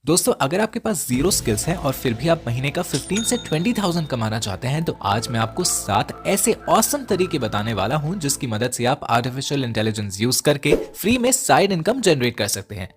दोस्तों, अगर आपके पास जीरो स्किल्स हैं और फिर भी आप महीने का 15 से 20,000 कमाना चाहते हैं, तो आज मैं आपको 7 ऐसे ऑसम तरीके बताने वाला हूं जिसकी मदद से आप आर्टिफिशियल इंटेलिजेंस यूज करके फ्री में साइड इनकम जनरेट कर सकते हैं।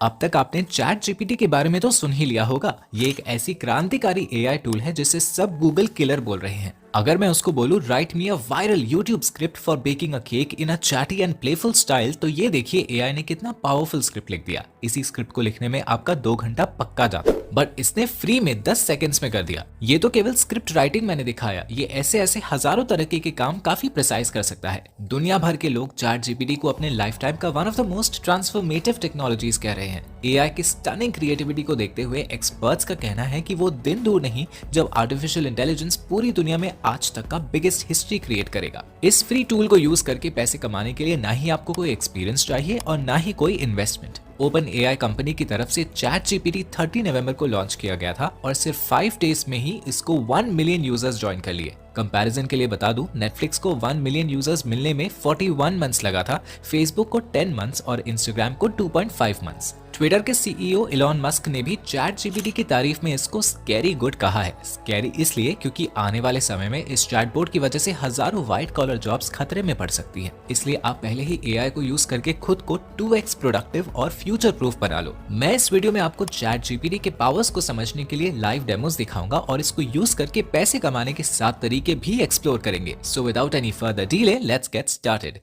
अब तक आपने चैट जीपीटी के बारे में तो सुन ही लिया होगा। ये एक ऐसी क्रांतिकारी एआई टूल है जिसे सब गूगल किलर बोल रहे हैं। अगर मैं उसको बोलूं right me a viral YouTube script for baking a cake in a chatty and playful style, तो ये देखिए एआई ने कितना पावरफुल स्क्रिप्ट लिख दिया। इसी स्क्रिप्ट को लिखने में आपका 2 घंटा पक्का जाता, बट इसने फ्री में 10 सेकंड्स में कर दिया। ये तो केवल स्क्रिप्ट राइटिंग मैंने दिखाया, ये ऐसे ऐसे हजारों तरीके के काम काफी प्रिसाइज कर सकता है। दुनिया भर के लोग चैट जीपीटी को अपने लाइफ टाइम का one of the most transformative technologies कह रहे हैं। एआई की स्टनिंग क्रिएटिविटी को देखते हुए एक्सपर्ट्स का कहना है कि वो दिन दूर नहीं जब आर्टिफिशियल इंटेलिजेंस पूरी दुनिया में आज तक का बिगेस्ट हिस्ट्री क्रिएट करेगा। इस फ्री टूल को यूज करके पैसे कमाने के लिए ना ही आपको कोई एक्सपीरियंस चाहिए और ना ही कोई इन्वेस्टमेंट। ओपन एआई कंपनी की तरफ से चैट जीपीटी 30 नवंबर को लॉन्च किया गया था और सिर्फ 5 डेज में ही इसको 1 मिलियन यूजर्स ज्वाइन कर लिए। कंपैरिजन के लिए बता दूं, नेटफ्लिक्स को 1 मिलियन यूजर्स मिलने में 41 मंथ्स लगा था, फेसबुक को 10 मंथ्स और इंस्टाग्राम को 2.5 मंथ्स। ट्विटर के सीईओ इलॉन मस्क ने भी चैट जीपीटी की तारीफ में इसको स्कैरी गुड कहा है। स्कैरी इसलिए क्योंकि आने वाले समय में इस चैटबॉट की वजह से हजारों व्हाइट कॉलर जॉब्स खतरे में पड़ सकती हैं। इसलिए आप पहले ही एआई को यूज करके खुद को 2x प्रोडक्टिव और फ्यूचर प्रूफ बना लो। मैं इस वीडियो में आपको चैट जीपीटी के पावर्स को समझने के लिए लाइव डेमोस दिखाऊंगा और इसको यूज करके पैसे कमाने के 7 तरीके भी एक्सप्लोर करेंगे। So without any further delay, let's get started.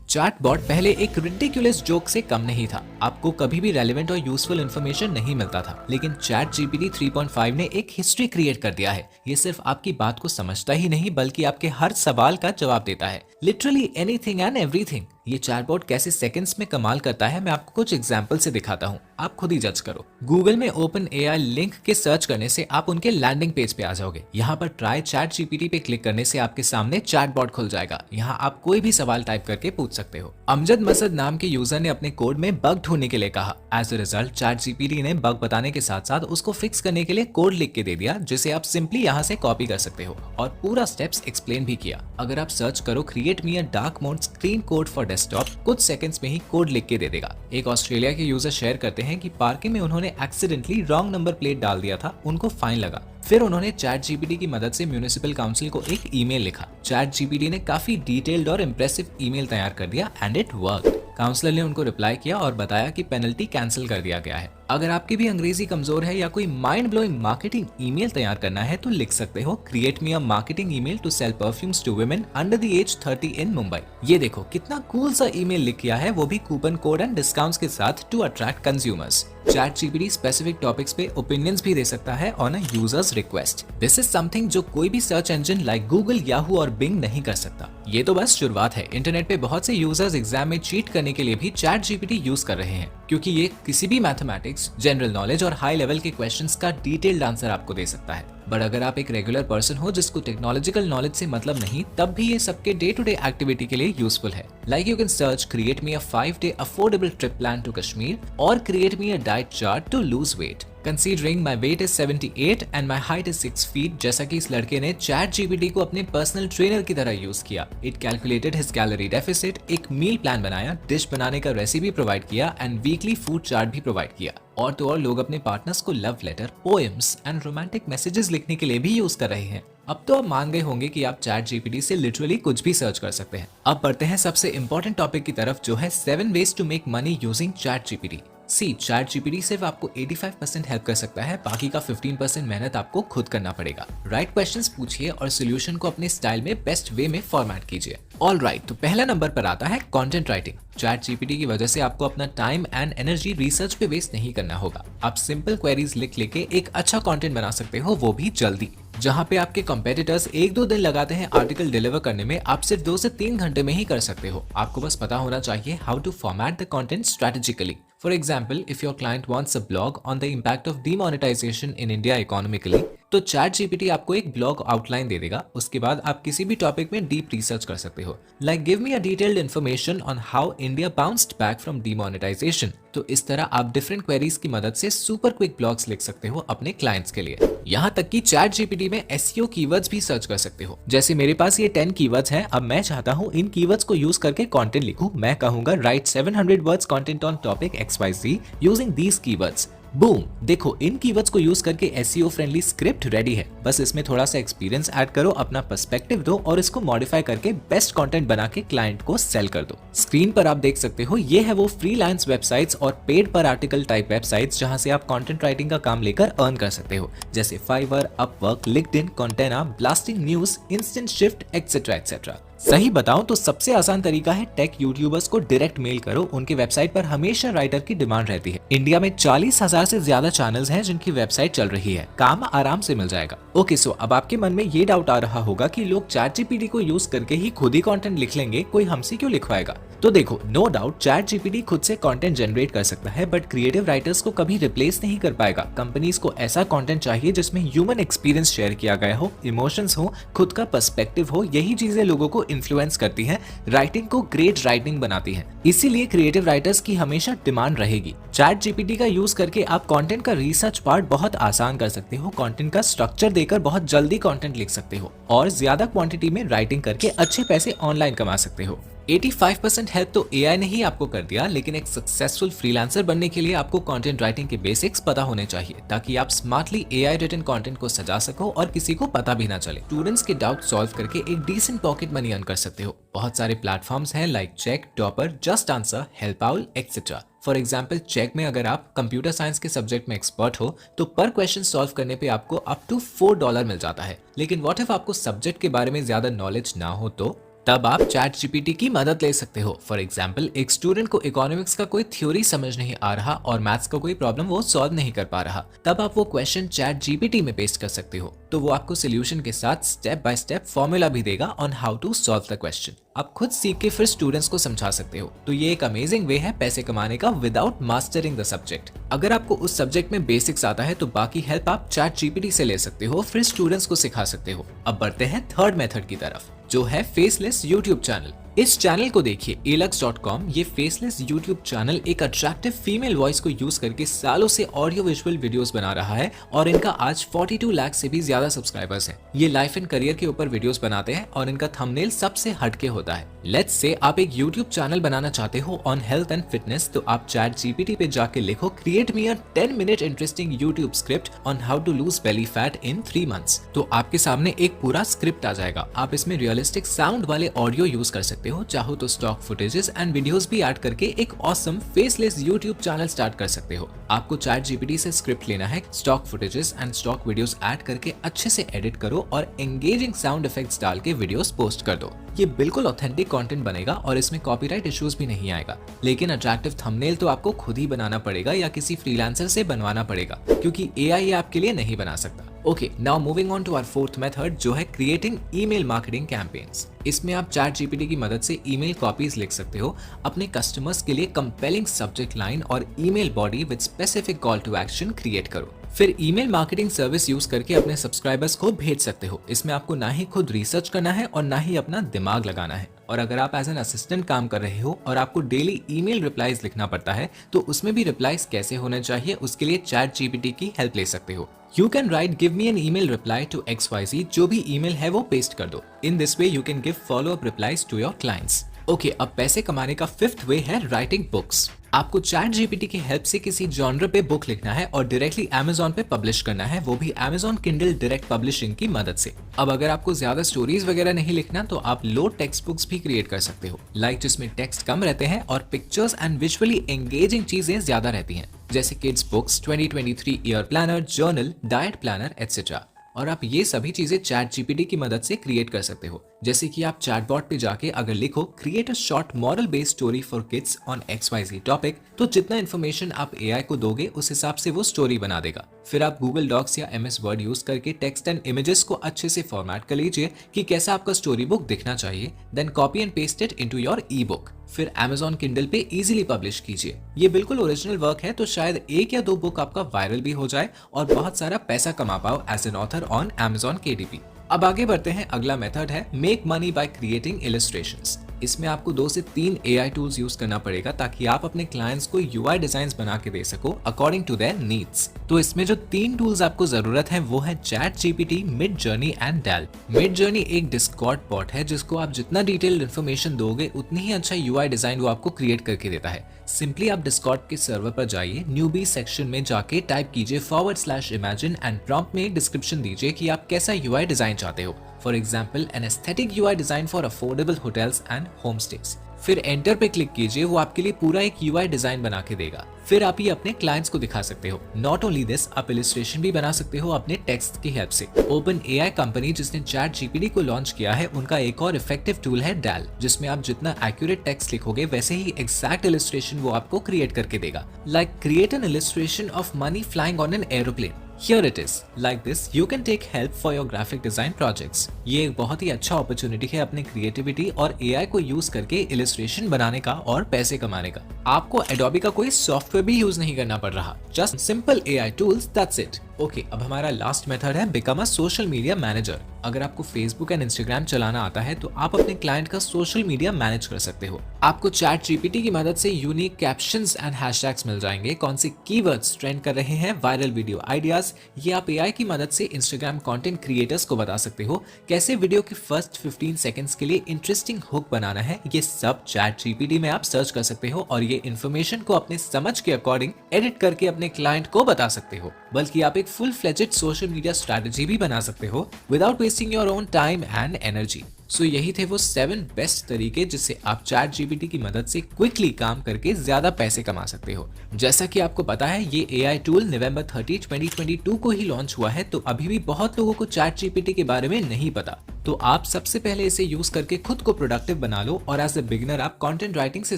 Chatbot पहले एक रिडिकुलस जोक से कम नहीं था। आपको कभी भी रेलेवेंट और यूजफुल इन्फॉर्मेशन नहीं मिलता था, लेकिन चैट जीपीटी 3.5 ने एक हिस्ट्री क्रिएट कर दिया है। ये सिर्फ आपकी बात को समझता ही नहीं बल्कि आपके हर सवाल का जवाब देता है, लिटरली एनीथिंग एंड एवरीथिंग। ये चैटबॉट कैसे सेकंड्स में कमाल करता है, मैं आपको कुछ एग्जांपल से दिखाता हूँ, आप खुद ही जज करो। गूगल में ओपन एआई लिंक के सर्च करने से आप उनके लैंडिंग पेज पे आ जाओगे। यहाँ पर ट्राई चैट जीपीटी पे क्लिक करने से आपके सामने चैटबॉट खुल जाएगा। यहाँ आप कोई भी सवाल टाइप करके पूछ सकते हो। अमजद मसद नाम के यूजर ने अपने कोड में बग ढूंढने के लिए कहा। As a result chat GPT ने बग बताने के साथ साथ उसको फिक्स करने के लिए कोड लिख के दे दिया, जिसे आप सिंपली यहाँ से कॉपी कर सकते हो और पूरा स्टेप्स एक्सप्लेन भी किया। अगर आप सर्च करो create me a dark mode screen code for desktop, कुछ सेकंड्स में ही कोड लिख के दे देगा। एक ऑस्ट्रेलिया के यूजर शेयर करते हैं कि पार्किंग में उन्होंने एक्सीडेंटली रॉन्ग नंबर प्लेट डाल दिया था, उनको फाइन लगा। फिर उन्होंने चैट जीपीटी की मदद से म्यूनिसिपल काउंसिल को एक ईमेल लिखा। चैट जीपीटी ने काफी डिटेल्ड और इम्प्रेसिव ईमेल तैयार कर दिया एंड इट वर्कड। काउंसलर ने उनको रिप्लाई किया और बताया कि पेनल्टी कैंसिल कर दिया गया है। अगर आपकी भी अंग्रेजी कमजोर है या कोई माइंड ब्लोइंग मार्केटिंग ईमेल तैयार करना है तो लिख सकते हो create me a marketing email to sell perfumes to women under the age 30 in Mumbai. ये देखो कितना कूल सा ईमेल लिख किया है, वो भी कूपन कोड एंड डिस्काउंट्स के साथ to attract consumers. Chat GPT specific topics पे ओपिनियंस भी दे सकता है on a user's request. This is something जो कोई भी search engine like Google, Yahoo और बिंग नहीं कर सकता। ये तो बस शुरुआत है। इंटरनेट पे बहुत से यूजर्स एग्जाम में चीट करने के लिए भी चैट जीपीटी यूज कर रहे हैं, क्योंकि ये किसी भी मैथमेटिक्स, जनरल नॉलेज और हाई लेवल के क्वेश्चंस का डिटेल्ड आंसर आपको दे सकता है। बट अगर आप एक रेगुलर पर्सन हो जिसको टेक्नोलॉजिकल नॉलेज से मतलब नहीं, तब भी ये सबके डे टू डे एक्टिविटी के लिए यूजफुल है। Like you can search create me a 5-day affordable trip plan to Kashmir और create me a diet chart to lose weight. Considering my weight is 78 and my height is 6 feet, जैसा कि इस लड़के ने chat GPT को अपने personal trainer की तरह यूज किया। It calculated his calorie deficit, एक मील प्लान बनाया, डिश बनाने का रेसिपी प्रोवाइड किया एंड वीकली फूड चार्ट भी प्रोवाइड किया। और तो और लोग अपने पार्टनर्स को love letter, poems and romantic messages लिखने के लिए भी यूज कर रहे हैं। अब तो आप मान गए होंगे कि आप चैट जीपीटी से लिटरली कुछ भी सर्च कर सकते हैं। अब बढ़ते हैं सबसे इंपॉर्टेंट टॉपिक की तरफ, जो है 7 ways to make money using chat GPT. Chat GPT सिर्फ आपको 85% हेल्प कर सकता है, बाकी का 15% मेहनत आपको खुद करना पड़ेगा। राइट क्वेश्चंस पूछिए और सोल्यूशन को अपने स्टाइल में बेस्ट वे में फॉर्मेट कीजिए। ऑल राइट, तो पहला नंबर पर आता है कंटेंट राइटिंग। चैट जीपीटी की वजह से आपको अपना टाइम एंड एनर्जी रिसर्च पे वेस्ट नहीं करना होगा। आप सिंपल क्वेरीज लिख लेके एक अच्छा कंटेंट बना सकते हो, वो भी जल्दी। जहाँ पे आपके कंपेटिटर्स 1-2 दिन लगाते हैं आर्टिकल डिलीवर करने में, आप सिर्फ 2 से 3 घंटे में ही कर सकते हो। आपको बस पता होना चाहिए how to format the content strategically. For example, if your client wants a blog on the impact of demonetization in India economically, तो चैट जीपीटी आपको एक ब्लॉग आउटलाइन दे देगा। उसके बाद आप किसी भी टॉपिक में डीप रिसर्च कर सकते हो, like give me a detailed information on how India bounced back from demonetization. तो इस तरह आप डिफरेंट क्वेरीज की मदद से सुपर क्विक ब्लॉग्स लिख सकते हो अपने क्लाइंट्स के लिए। यहाँ तक कि चैट जीपीटी में एसईओ कीवर्ड्स भी सर्च कर सकते हो। जैसे मेरे पास ये 10 कीवर्ड्स हैं, अब मैं चाहता हूँ इन कीवर्ड्स को यूज करके कंटेंट लिखूं। मैं कहूंगा right 700 words content on topic XYZ using these keywords. Boom, देखो इन कीवर्ड्स को यूज करके एसईओ फ्रेंडली स्क्रिप्ट रेडी है। बस इसमें थोड़ा सा एक्सपीरियंस ऐड करो, अपना पर्सपेक्टिव दो और इसको मॉडिफाई करके बेस्ट कंटेंट बना के क्लाइंट को सेल कर दो। स्क्रीन पर आप देख सकते हो ये है वो फ्रीलांस वेबसाइट्स और पेड पर आर्टिकल टाइप वेबसाइट्स जहां से आप कंटेंट राइटिंग का काम लेकर अर्न कर सकते हो, जैसे Fiverr, Upwork, LinkedIn, Contena, Blasting News, Instant Shift etcetera etcetera. सही बताऊं तो सबसे आसान तरीका है टेक यूट्यूबर्स को डायरेक्ट मेल करो। उनकी वेबसाइट पर हमेशा राइटर की डिमांड रहती है। इंडिया में 40,000 से ज्यादा चैनल्स हैं जिनकी वेबसाइट चल रही है, काम आराम से मिल जाएगा। ओके सो अब आपके मन में ये डाउट आ रहा होगा कि लोग चैट जीपीटी को यूज करके ही खुद ही कंटेंट लिख लेंगे, कोई हमसे क्यों लिखवाएगा? तो देखो, नो डाउट चैट जीपीटी खुद से कंटेंट जनरेट कर सकता है, बट क्रिएटिव राइटर्स को कभी रिप्लेस नहीं कर पाएगा। कंपनीज को ऐसा कंटेंट चाहिए जिसमें ह्यूमन एक्सपीरियंस शेयर किया गया हो, इमोशंस हो, खुद का पर्सपेक्टिव हो। यही चीजें लोगों को इन्फ्लुएंस करती हैं, राइटिंग को ग्रेट राइटिंग बनाती हैं। इसीलिए क्रिएटिव राइटर्स की हमेशा डिमांड रहेगी। चैट जीपीटी का यूज करके आप कंटेंट का रिसर्च पार्ट बहुत आसान कर सकते हो, कंटेंट का स्ट्रक्चर देकर बहुत जल्दी कंटेंट लिख सकते हो और ज्यादा क्वांटिटी में राइटिंग करके अच्छे पैसे ऑनलाइन कमा सकते हो। 85% हेल्प तो एआई ने ही आपको कर दिया, लेकिन एक सक्सेसफुल फ्रीलांसर बनने के लिए आपको कंटेंट राइटिंग के बेसिक्स पता होने चाहिए, ताकि आप स्मार्टली एआई रिटन कंटेंट को सजा सको और किसी को पता भी ना चले। स्टूडेंट्स के डाउट सॉल्व करके एक डिसेंट पॉकेट मनी अर्न कर सकते हो। बहुत सारे प्लेटफॉर्म्स हैं like Chegg, Toppr, JustAnswer, help out etcetera. For example Chegg में अगर आप कंप्यूटर साइंस के सब्जेक्ट में एक्सपर्ट हो तो पर क्वेश्चन सॉल्व करने पे आपको अप टू $4 मिल जाता है। लेकिन व्हाट इफ आपको सब्जेक्ट के बारे में ज्यादा नॉलेज ना हो, तो तब आप चैट जीपीटी की मदद ले सकते हो। फॉर एग्जाम्पल एक स्टूडेंट को इकोनॉमिक्स का कोई थ्योरी समझ नहीं आ रहा और मैथ्स का कोई प्रॉब्लम वो सॉल्व नहीं कर पा रहा, तब आप वो क्वेश्चन चैट जीपीटी में पेस्ट कर सकते हो, तो वो आपको सोल्यूशन के साथ स्टेप बाय स्टेप फॉर्मूला भी देगा on how to solve the question. आप खुद सीख के फिर स्टूडेंट्स को समझा सकते हो। तो ये एक अमेजिंग वे है पैसे कमाने का विदाउट मास्टरिंग द सब्जेक्ट। अगर आपको उस सब्जेक्ट में बेसिक्स आता है तो बाकी हेल्प आप चैट जीपीटी से ले सकते हो, फिर स्टूडेंट्स को सिखा सकते हो। अब बढ़ते हैं थर्ड मेथड की तरफ, जो है फेसलेस यूट्यूब चैनल। इस चैनल को देखिए elux.com। ये फेसलेस यूट्यूब चैनल एक अट्रैक्टिव फीमेल वॉइस को यूज करके सालों से ऑडियो विजुअल वीडियोस बना रहा है और इनका आज 42 लाख से भी ज्यादा सब्सक्राइबर्स हैं। ये लाइफ एंड करियर के ऊपर वीडियोस बनाते हैं और इनका थंबनेल सबसे हटके होता है। लेट्स से आप एक यूट्यूब चैनल बनाना चाहते हो ऑन हेल्थ एंड फिटनेस, तो आप चैट जीपीटी पे जाके लिखो create me a 10 minute interesting YouTube script on how to lose belly fat in 3 months. तो आपके सामने एक पूरा स्क्रिप्ट आ जाएगा। आप इसमें रियलिस्टिक साउंड वाले ऑडियो यूज कर सकते हो, चाहो तो स्टॉक फुटेजेस एंड वीडियोस भी ऐड करके एक awesome faceless YouTube channel start कर सकते हो। आपको चैट जीपीटी से स्क्रिप्ट लेना है, stock footages and stock videos add करके अच्छे से एडिट करो और एंगेजिंग साउंड इफेक्ट्स डाल के वीडियोस पोस्ट कर दो। ये बिल्कुल ऑथेंटिक कंटेंट बनेगा और इसमें कॉपीराइट इश्यूज भी नहीं आएगा। लेकिन अट्रैक्टिव थंबनेल तो आपको खुद ही बनाना पड़ेगा या किसी फ्रीलांसर से बनवाना पड़ेगा, क्योंकि एआई आपके लिए नहीं बना सकता। Okay, now moving on to our fourth method, जो है क्रिएटिंग ईमेल मार्केटिंग कैंपेन्स। इसमें आप चैट जीपीटी की मदद से ईमेल कॉपीज लिख सकते हो, अपने कस्टमर्स के लिए कंपेलिंग सब्जेक्ट लाइन और email body with specific call to action create करो। फिर ईमेल मार्केटिंग सर्विस यूज करके अपने सब्सक्राइबर्स को भेज सकते हो। इसमें आपको ना ही खुद रिसर्च करना है और ना ही अपना दिमाग लगाना है। और अगर आप एज एन असिस्टेंट काम कर रहे हो और आपको डेली ईमेल रिप्लाईज लिखना पड़ता है, तो उसमें भी रिप्लाईज कैसे होने चाहिए उसके लिए चैट जीपीटी की हेल्प ले सकते हो। You can write give me an email reply to XYZ, जो भी ईमेल है वो पेस्ट कर दो। In this way you can give follow-up replies to your clients. Okay, अब पैसे कमाने का फिफ्थ वे है राइटिंग बुक्स। आपको चैट जीपीटी की हेल्प से किसी जॉनर पे बुक लिखना है और डायरेक्टली Amazon पे पब्लिश करना है, वो भी Amazon Kindle डायरेक्ट पब्लिशिंग की मदद से। अब अगर आपको ज्यादा स्टोरीज वगैरह नहीं लिखना तो आप लो टेक्स्ट बुक्स भी क्रिएट कर सकते हो, लाइक जिसमें टेक्स्ट कम रहते हैं और पिक्चर्स एंड विजुअली एंगेजिंग चीजें ज्यादा रहती हैं, जैसे kids books, 2023 year planner, journal, diet planner etcetera. और आप ये सभी चीजें चैट जीपीटी की मदद से क्रिएट कर सकते हो। जैसे कि आप चैटबॉट पे जाके अगर लिखो create a short moral based story for kids on XYZ topic, तो जितना इन्फॉर्मेशन आप एआई को दोगे उस हिसाब से वो स्टोरी बना देगा। फिर आप गूगल डॉक्स या MS वर्ड यूज करके टेक्स्ट एंड इमेजेस को अच्छे से फॉर्मेट कर लीजिए कि कैसा आपका स्टोरी बुक दिखना चाहिए, then copy and paste it into your e book. फिर Amazon Kindle पे इजीली पब्लिश कीजिए। ये बिल्कुल ओरिजिनल वर्क है, तो शायद 1 या 2 बुक आपका वायरल भी हो जाए और बहुत सारा पैसा कमा पाओ as an author on Amazon KDP। अब आगे बढ़ते हैं। अगला मेथड है make money by creating illustrations. इसमें आपको 2 से 3 AI टूल्स यूज करना पड़ेगा ताकि आप अपने क्लाइंट्स को UI डिजाइन्स बना के दे सको अकॉर्डिंग टू देयर नीड्स। तो इसमें जो 3 टूल्स आपको जरूरत है वो है ChatGPT, Midjourney and Dal। Midjourney एक डिस्कॉर्ड बॉट है जिसको आप जितना डिटेल्ड इन्फॉर्मेशन दोगे उतनी ही अच्छा UI डिजाइन वो आपको क्रिएट करके देता है। सिंपली आप डिस्कॉर्ड के सर्वर पर जाइए, न्यूबी सेक्शन में जाके टाइप कीजिए /imagine एंड प्रॉम्प्ट में डिस्क्रिप्शन दीजिए कि आप कैसा UI डिजाइन चाहते हो। For example an aesthetic UI design for affordable hotels and home stage. फिर एंटर पे क्लिक कीजिए, वो आपके लिए पूरा एक UI डिजाइन बना के देगा। फिर आप ये अपने क्लाइंट्स को दिखा सकते हो। नॉट ओनली दिस, आप इलस्ट्रेशन भी बना सकते हो अपने टेक्स्ट की हेल्प से। OpenAI कंपनी जिसने ChatGPT को लॉन्च किया है, उनका एक और इफेक्टिव टूल है Dal, जिसमें आप जितना एक्यूरेट टेक्स्ट लिखोगे वैसे ही एग्जैक्ट इलस्ट्रेशन वो आपको क्रिएट करके देगा। Like create an illustration of money flying on an aeroplane. Here it is. Like this, you can take help for your graphic design projects. ये एक बहुत ही अच्छा अपॉर्चुनिटी है अपने क्रिएटिविटी और AI को यूज करके इलस्ट्रेशन बनाने का और पैसे कमाने का। आपको Adobe का कोई सॉफ्टवेयर भी यूज नहीं करना पड़ रहा। Just simple AI tools, that's it. Okay, अब हमारा लास्ट मेथड है become a social media manager. अगर आपको फेसबुक एंड इंस्टाग्राम चलाना आता है तो आप अपने क्लाइंट का सोशल मीडिया मैनेज कर सकते हो। आपको ChatGPT की मदद से यूनिक कैप्शंस एंड हैशटैग्स मिल जाएंगे, कौन से कीवर्ड्स ट्रेंड कर रहे हैं, वायरल वीडियो आइडियाज। ये आप AI की मदद से इंस्टाग्राम कंटेंट क्रिएटर्स को बता सकते हो कैसे वीडियो के फर्स्ट 15 सेकंड्स के लिए इंटरेस्टिंग हुक बनाना है। ये सब ChatGPT में आप सर्च कर सकते हो और ये इन्फॉर्मेशन को अपने समझ के अकॉर्डिंग एडिट करके अपने क्लाइंट को बता सकते हो। बल्कि आप एक full fledged social media strategy भी बना सकते हो without wasting your own time and energy. So यही थे वो 7 बेस्ट तरीके जिससे आप ChatGPT की मदद से क्विकली काम करके ज्यादा पैसे कमा सकते हो। जैसा कि आपको पता है ये AI टूल नवंबर 30, 2022 को ही लॉन्च हुआ है, तो अभी भी बहुत लोगों को ChatGPT के बारे में नहीं पता। तो आप सबसे पहले इसे यूज करके खुद को प्रोडक्टिव बना लो और एज ए बिगिनर आप कंटेंट राइटिंग से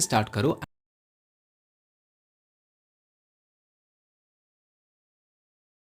स्टार्ट करो।